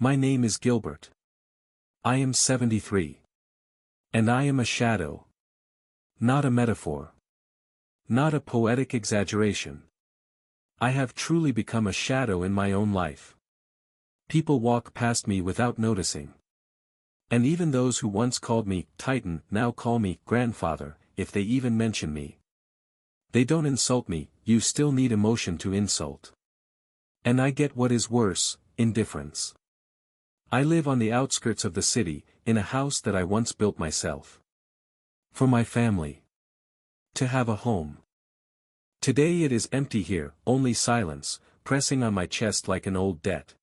My name is Gilbert. I am 73. And I am a shadow. Not a metaphor. Not a poetic exaggeration. I have truly become a shadow in my own life. People walk past me without noticing. And even those who once called me Titan now call me grandfather, if they even mention me. They don't insult me, you still need emotion to insult. And I get what is worse, indifference. I live on the outskirts of the city, in a house that I once built myself. For my family. To have a home. Today it is empty here, only silence, pressing on my chest like an old debt.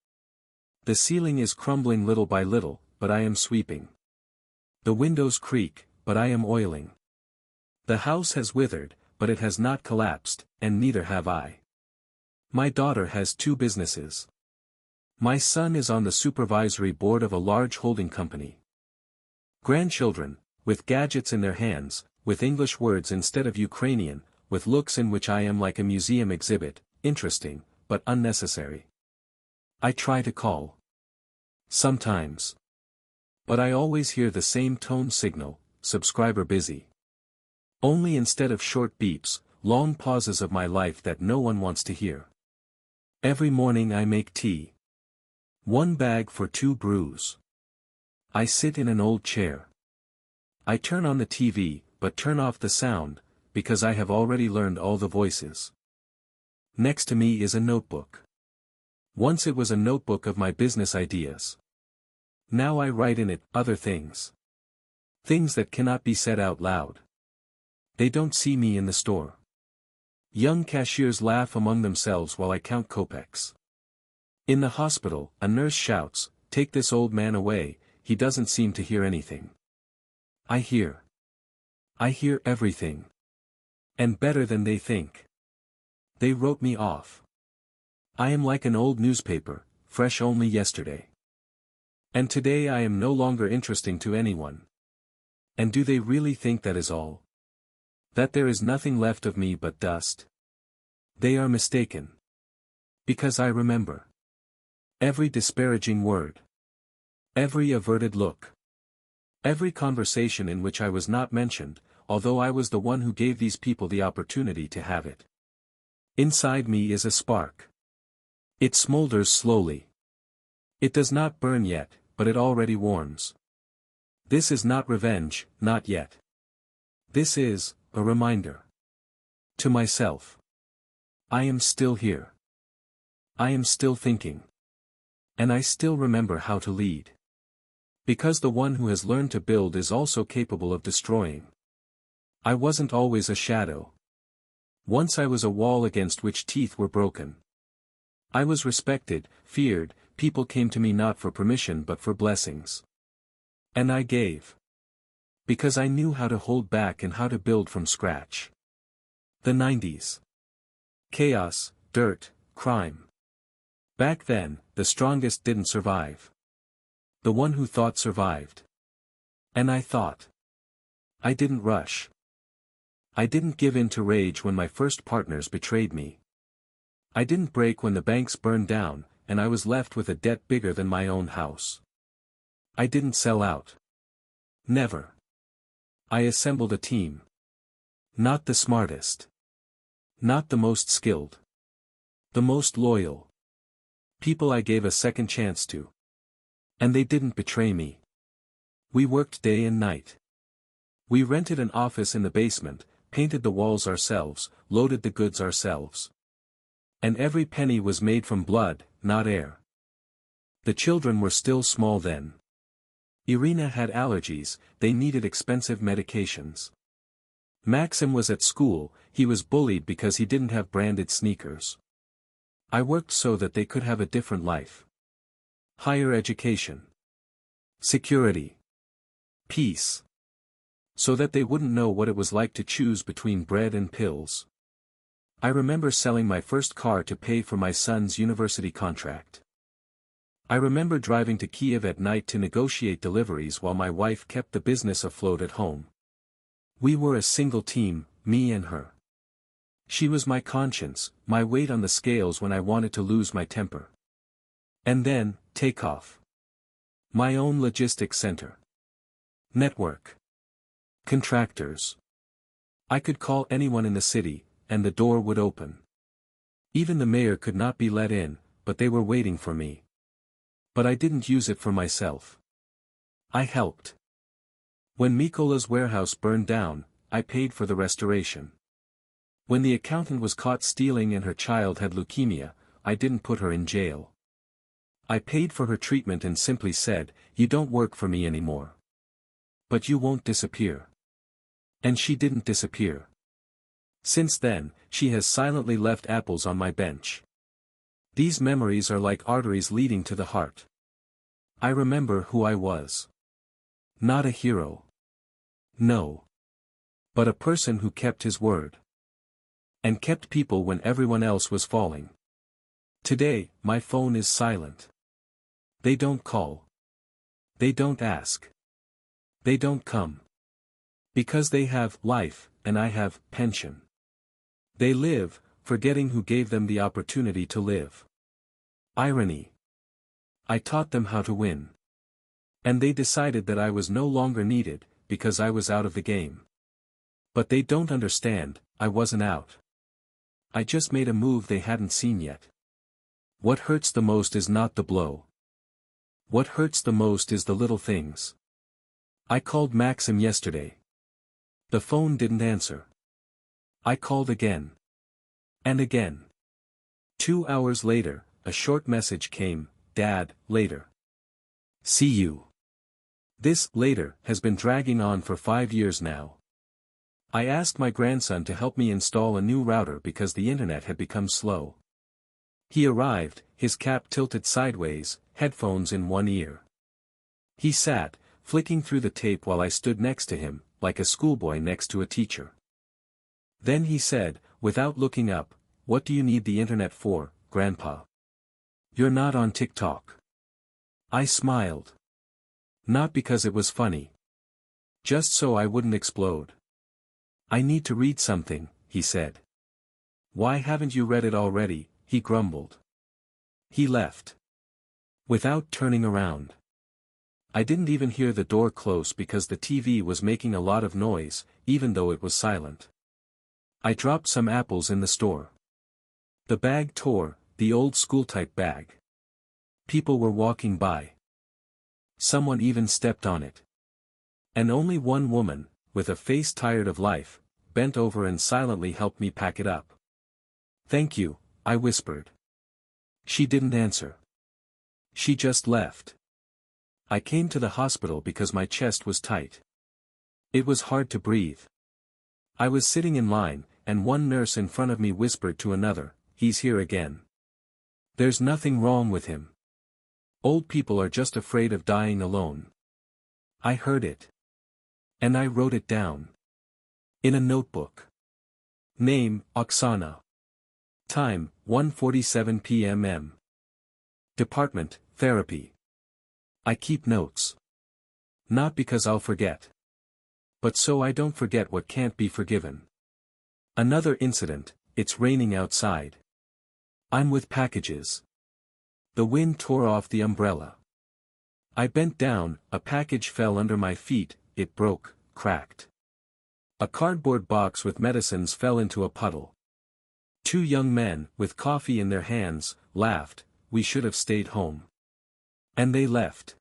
The ceiling is crumbling little by little, but I am sweeping. The windows creak, but I am oiling. The house has withered, but it has not collapsed, and neither have I. My daughter has 2 businesses. My son is on the supervisory board of a large holding company. Grandchildren, with gadgets in their hands, with English words instead of Ukrainian, with looks in which I am like a museum exhibit, interesting, but unnecessary. I try to call. Sometimes. But I always hear the same tone signal, subscriber busy. Only instead of short beeps, long pauses of my life that no one wants to hear. Every morning I make tea. 1 bag for 2 brews. I sit in an old chair. I turn on the TV, but turn off the sound, because I have already learned all the voices. Next to me is a notebook. Once it was a notebook of my business ideas. Now I write in it other things. Things that cannot be said out loud. They don't see me in the store. Young cashiers laugh among themselves while I count kopecks. In the hospital, a nurse shouts, "Take this old man away, he doesn't seem to hear anything." I hear. I hear everything. And better than they think. They wrote me off. I am like an old newspaper, fresh only yesterday. And today I am no longer interesting to anyone. And do they really think that is all? That there is nothing left of me but dust? They are mistaken. Because I remember. Every disparaging word. Every averted look. Every conversation in which I was not mentioned, although I was the one who gave these people the opportunity to have it. Inside me is a spark. It smolders slowly. It does not burn yet, but it already warms. This is not revenge, not yet. This is a reminder. To myself. I am still here. I am still thinking. And I still remember how to lead. Because the one who has learned to build is also capable of destroying. I wasn't always a shadow. Once I was a wall against which teeth were broken. I was respected, feared, people came to me not for permission but for blessings. And I gave. Because I knew how to hold back and how to build from scratch. The 90s. Chaos, dirt, crime. Back then, the strongest didn't survive. The one who thought survived. And I thought. I didn't rush. I didn't give in to rage when my first partners betrayed me. I didn't break when the banks burned down, and I was left with a debt bigger than my own house. I didn't sell out. Never. I assembled a team. Not the smartest. Not the most skilled. The most loyal. People I gave a second chance to. And they didn't betray me. We worked day and night. We rented an office in the basement, painted the walls ourselves, loaded the goods ourselves. And every penny was made from blood, not air. The children were still small then. Irina had allergies, they needed expensive medications. Maxim was at school, he was bullied because he didn't have branded sneakers. I worked so that they could have a different life. Higher education. Security. Peace. So that they wouldn't know what it was like to choose between bread and pills. I remember selling my first car to pay for my son's university contract. I remember driving to Kiev at night to negotiate deliveries while my wife kept the business afloat at home. We were a single team, me and her. She was my conscience, my weight on the scales when I wanted to lose my temper. And then, take off. My own logistics center. Network. Contractors. I could call anyone in the city, and the door would open. Even the mayor could not be let in, but they were waiting for me. But I didn't use it for myself. I helped. When Mikola's warehouse burned down, I paid for the restoration. When the accountant was caught stealing and her child had leukemia, I didn't put her in jail. I paid for her treatment and simply said, "You don't work for me anymore. But you won't disappear." And she didn't disappear. Since then, she has silently left apples on my bench. These memories are like arteries leading to the heart. I remember who I was. Not a hero. No. But a person who kept his word. And kept people when everyone else was falling. Today, my phone is silent. They don't call. They don't ask. They don't come. Because they have life, and I have pension. They live, forgetting who gave them the opportunity to live. Irony. I taught them how to win. And they decided that I was no longer needed, because I was out of the game. But they don't understand, I wasn't out. I just made a move they hadn't seen yet. What hurts the most is not the blow. What hurts the most is the little things. I called Maxim yesterday. The phone didn't answer. I called again. And again. 2 hours later, a short message came, "Dad, later. See you." This "later" has been dragging on for 5 years now. I asked my grandson to help me install a new router because the internet had become slow. He arrived, his cap tilted sideways, headphones in one ear. He sat, flicking through the tape while I stood next to him, like a schoolboy next to a teacher. Then he said, without looking up, "What do you need the internet for, Grandpa? You're not on TikTok." I smiled. Not because it was funny. Just so I wouldn't explode. "I need to read something," he said. "Why haven't you read it already?" he grumbled. He left. Without turning around. I didn't even hear the door close because the TV was making a lot of noise, even though it was silent. I dropped some apples in the store. The bag tore, the old school-type bag. People were walking by. Someone even stepped on it. And only one woman, with a face tired of life, bent over and silently helped me pack it up. "Thank you," I whispered. She didn't answer. She just left. I came to the hospital because my chest was tight. It was hard to breathe. I was sitting in line, and one nurse in front of me whispered to another, "He's here again. There's nothing wrong with him. Old people are just afraid of dying alone." I heard it. And I wrote it down. In a notebook. Name, Oksana. Time, 1:47 p.m. Department, therapy. I keep notes. Not because I'll forget. But so I don't forget what can't be forgiven. Another incident, it's raining outside. I'm with packages. The wind tore off the umbrella. I bent down, a package fell under my feet, it broke, cracked. A cardboard box with medicines fell into a puddle. 2 young men, with coffee in their hands, laughed, "We should have stayed home." And they left.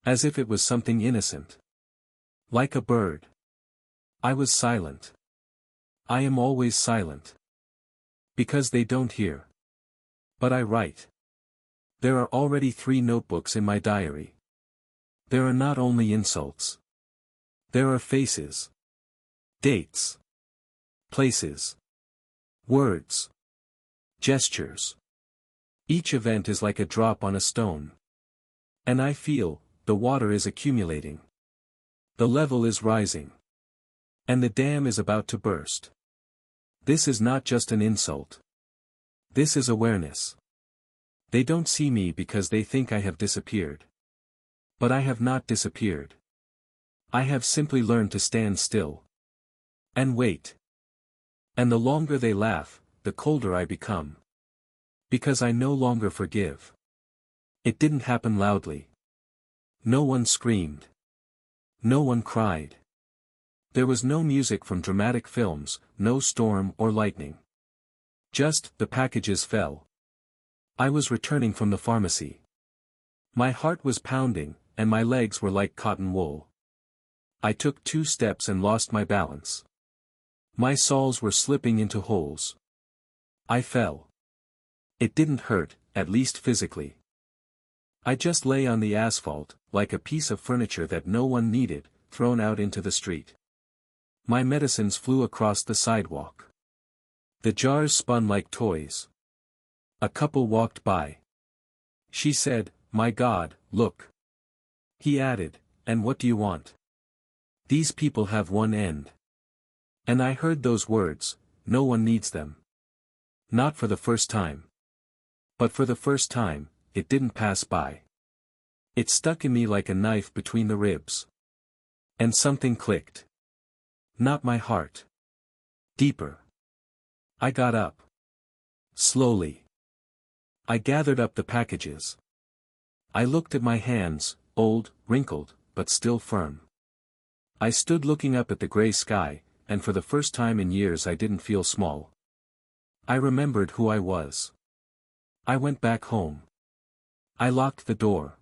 As if it was something innocent. Like a bird. I was silent. I am always silent. Because they don't hear. But I write. There are already 3 notebooks in my diary. There are not only insults. There are faces. Dates. Places. Words. Gestures. Each event is like a drop on a stone. And I feel, the water is accumulating. The level is rising. And the dam is about to burst. This is not just an insult. This is awareness. They don't see me because they think I have disappeared. But I have not disappeared. I have simply learned to stand still. And wait. And the longer they laugh, the colder I become. Because I no longer forgive. It didn't happen loudly. No one screamed. No one cried. There was no music from dramatic films, no storm or lightning. Just, the packages fell. I was returning from the pharmacy. My heart was pounding, and my legs were like cotton wool. I took 2 steps and lost my balance. My soles were slipping into holes. I fell. It didn't hurt, at least physically. I just lay on the asphalt, like a piece of furniture that no one needed, thrown out into the street. My medicines flew across the sidewalk. The jars spun like toys. A couple walked by. She said, "My God, look." He added, "And what do you want? These people have one end." And I heard those words, no one needs them. Not for the first time. But for the first time, it didn't pass by. It stuck in me like a knife between the ribs. And something clicked. Not my heart. Deeper. I got up. Slowly. I gathered up the packages. I looked at my hands, old, wrinkled, but still firm. I stood looking up at the gray sky, and for the first time in years I didn't feel small. I remembered who I was. I went back home. I locked the door.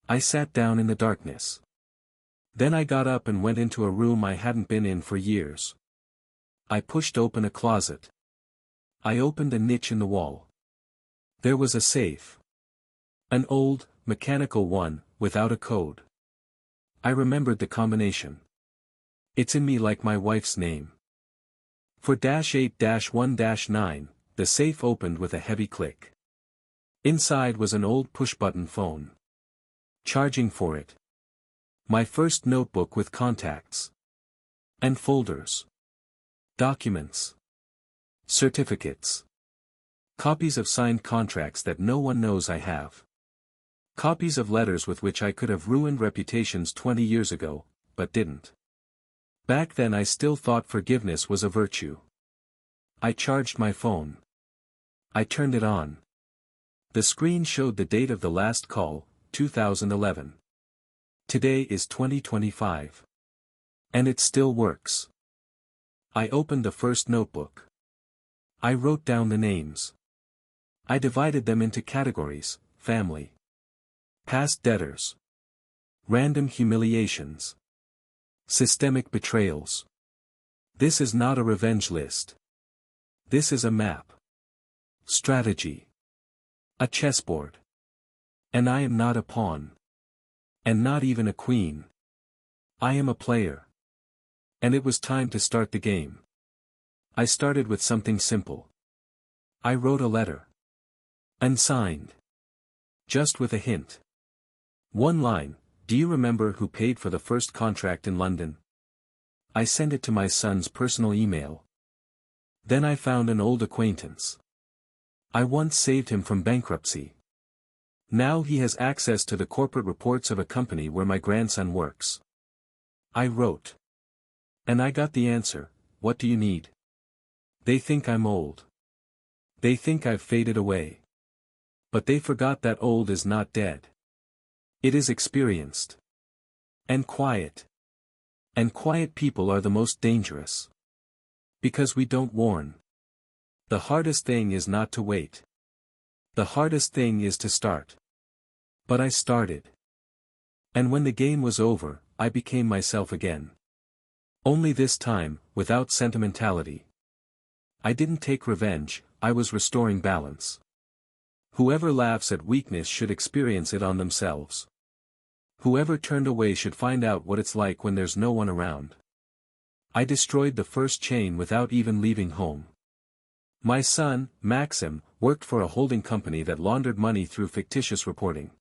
I sat down in the darkness. Then I got up and went into a room I hadn't been in for years. I pushed open a closet. I opened a niche in the wall. There was a safe. An old, mechanical one, without a code. I remembered the combination. It's in me like my wife's name. For -8-1-9, the safe opened with a heavy click. Inside was an old push-button phone. Charging for it. My first notebook with contacts. And folders. Documents. Certificates. Copies of signed contracts that no one knows I have. Copies of letters with which I could have ruined reputations 20 years ago, but didn't. Back then I still thought forgiveness was a virtue. I charged my phone. I turned it on. The screen showed the date of the last call, 2011. Today is 2025. And it still works. I opened the first notebook. I wrote down the names. I divided them into categories: family, past debtors, random humiliations, systemic betrayals. This is not a revenge list. This is a map. Strategy. A chessboard. And I am not a pawn. And not even a queen. I am a player. And it was time to start the game. I started with something simple. I wrote a letter. Unsigned. Just with a hint. One line: "Do you remember who paid for the first contract in London?" I sent it to my son's personal email. Then I found an old acquaintance. I once saved him from bankruptcy. Now he has access to the corporate reports of a company where my grandson works. I wrote. And I got the answer: "What do you need?" They think I'm old. They think I've faded away. But they forgot that old is not dead. It is experienced. And quiet. And quiet people are the most dangerous. Because we don't warn. The hardest thing is not to wait. The hardest thing is to start. But I started. And when the game was over, I became myself again. Only this time, without sentimentality. I didn't take revenge, I was restoring balance. Whoever laughs at weakness should experience it on themselves. Whoever turned away should find out what it's like when there's no one around. I destroyed the first chain without even leaving home. My son, Maxim, worked for a holding company that laundered money through fictitious reporting.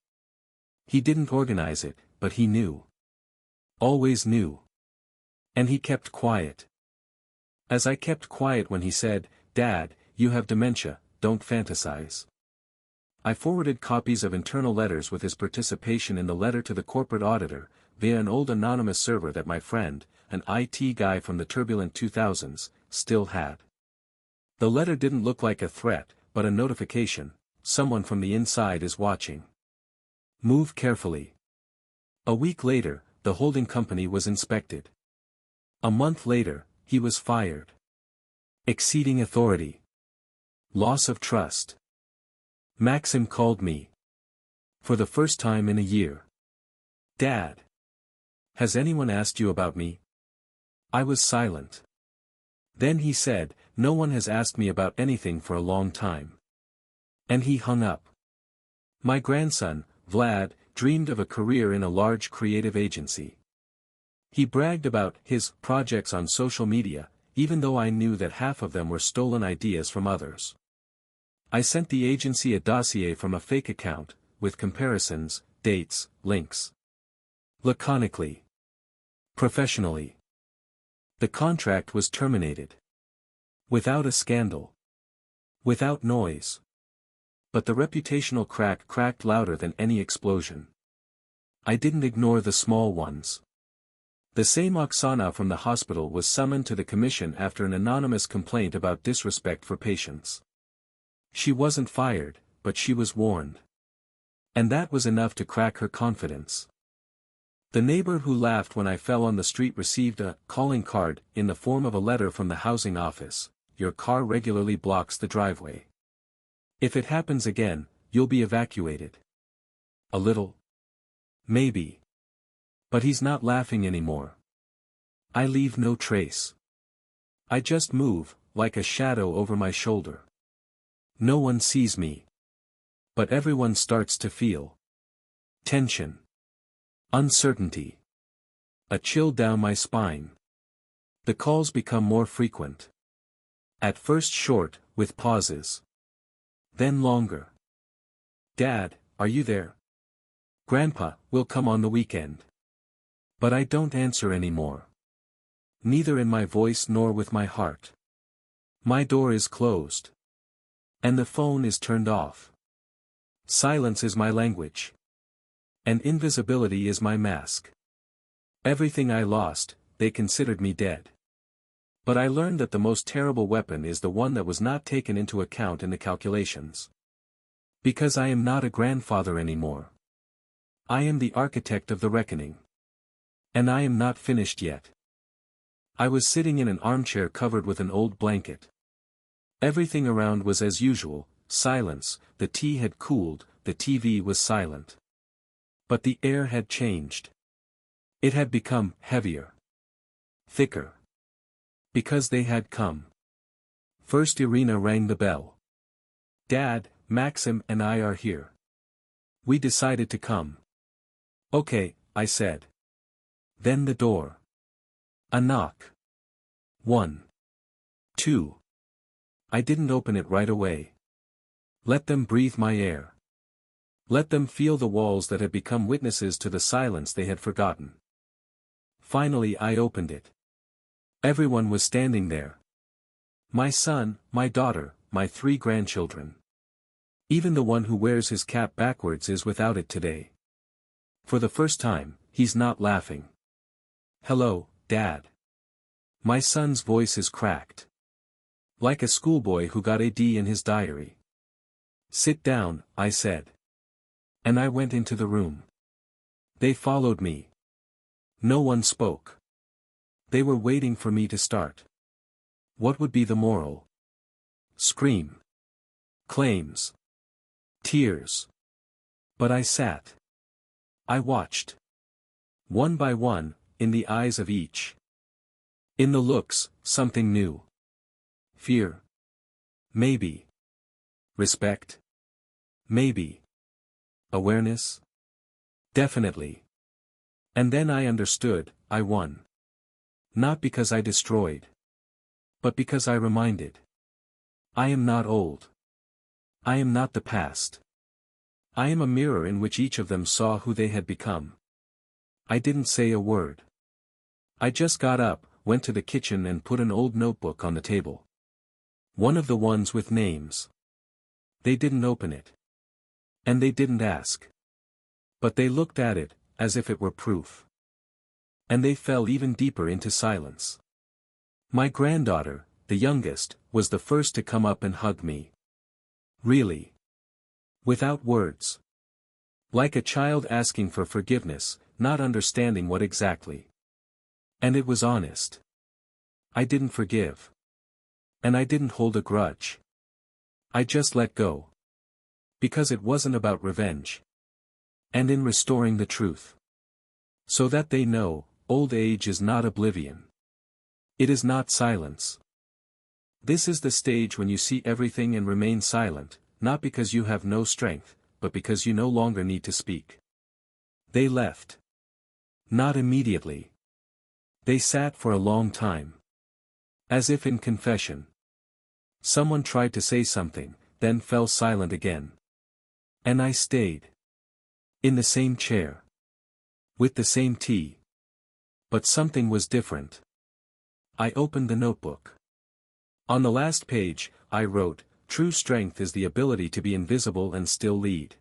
He didn't organize it, but he knew. Always knew. And he kept quiet. As I kept quiet when he said, "Dad, you have dementia, don't fantasize." I forwarded copies of internal letters with his participation in the letter to the corporate auditor, via an old anonymous server that my friend, an IT guy from the turbulent 2000s, still had. The letter didn't look like a threat, but a notification: someone from the inside is watching. Move carefully. A week later, the holding company was inspected. A month later, he was fired. Exceeding authority. Loss of trust. Maxim called me. For the first time in a year. Dad. Has anyone asked you about me? I was silent. Then he said, no one has asked me about anything for a long time. And he hung up. My grandson, Vlad, dreamed of a career in a large creative agency. He bragged about his projects on social media, even though I knew that half of them were stolen ideas from others. I sent the agency a dossier from a fake account, with comparisons, dates, links. Laconically. Professionally. The contract was terminated. Without a scandal. Without noise. But the reputational crack cracked louder than any explosion. I didn't ignore the small ones. The same Oksana from the hospital was summoned to the commission after an anonymous complaint about disrespect for patients. She wasn't fired, but she was warned. And that was enough to crack her confidence. The neighbor who laughed when I fell on the street received a calling card in the form of a letter from the housing office. Your car regularly blocks the driveway. If it happens again, you'll be evacuated. A little? Maybe. But he's not laughing anymore. I leave no trace. I just move, like a shadow over my shoulder. No one sees me. But everyone starts to feel tension. Uncertainty. A chill down my spine. The calls become more frequent. At first short, with pauses. Then longer. Dad, are you there? Grandpa, we'll come on the weekend. But I don't answer anymore. Neither in my voice nor with my heart. My door is closed. And the phone is turned off. Silence is my language. And invisibility is my mask. Everything I lost, they considered me dead. But I learned that the most terrible weapon is the one that was not taken into account in the calculations. Because I am not a grandfather anymore. I am the architect of the reckoning. And I am not finished yet. I was sitting in an armchair covered with an old blanket. Everything around was as usual, silence, the tea had cooled, the TV was silent. But the air had changed. It had become heavier. Thicker. Because they had come. First Irina rang the bell. Dad, Maxim and I are here. We decided to come. Okay, I said. Then the door. A knock. 1. 2. I didn't open it right away. Let them breathe my air. Let them feel the walls that had become witnesses to the silence they had forgotten. Finally I opened it. Everyone was standing there. My son, my daughter, my 3 grandchildren. Even the one who wears his cap backwards is without it today. For the first time, he's not laughing. Hello, Dad. My son's voice is cracked. Like a schoolboy who got a D in his diary. Sit down, I said. And I went into the room. They followed me. No one spoke. They were waiting for me to start. What would be the moral? Scream. Claims. Tears. But I sat. I watched. One by one, in the eyes of each. In the looks, something new. Fear. Maybe. Respect. Maybe. Awareness. Definitely. And then I understood, I won. Not because I destroyed. But because I reminded. I am not old. I am not the past. I am a mirror in which each of them saw who they had become. I didn't say a word. I just got up, went to the kitchen and put an old notebook on the table. One of the ones with names. They didn't open it. And they didn't ask. But they looked at it, as if it were proof. And they fell even deeper into silence. My granddaughter, the youngest, was the first to come up and hug me. Really. Without words. Like a child asking for forgiveness, not understanding what exactly. And it was honest. I didn't forgive. And I didn't hold a grudge. I just let go. Because it wasn't about revenge. And in restoring the truth. So that they know, old age is not oblivion. It is not silence. This is the stage when you see everything and remain silent, not because you have no strength, but because you no longer need to speak. They left. Not immediately. They sat for a long time. As if in confession. Someone tried to say something, then fell silent again. And I stayed. In the same chair. With the same tea. But something was different. I opened the notebook. On the last page, I wrote, "True strength is the ability to be invisible and still lead.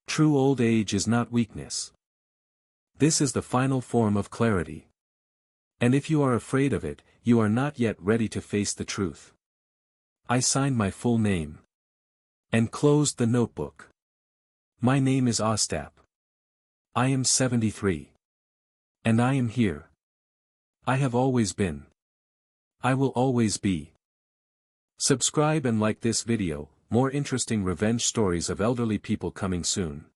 True old age is not weakness. This is the final form of clarity. And if you are afraid of it, you are not yet ready to face the truth." I signed my full name. And closed the notebook. My name is Ostap. I am 73. And I am here. I have always been. I will always be. Subscribe and like this video, more interesting revenge stories of elderly people coming soon.